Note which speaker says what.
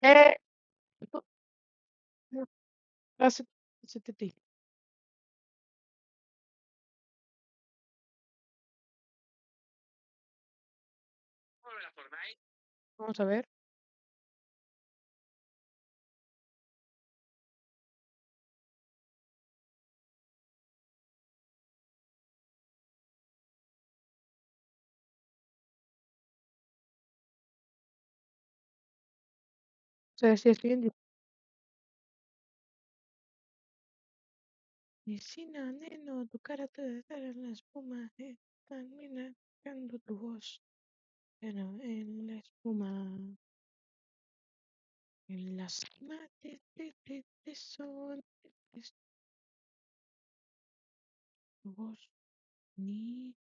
Speaker 1: Eh, itu no, hace ti. Vamos a ver. O sea, sí, estoy en Vecina, neno, tu cara toda cara en la espuma, termina buscando tu voz, pero en la espuma, en la cima de sol, es tu voz, ni,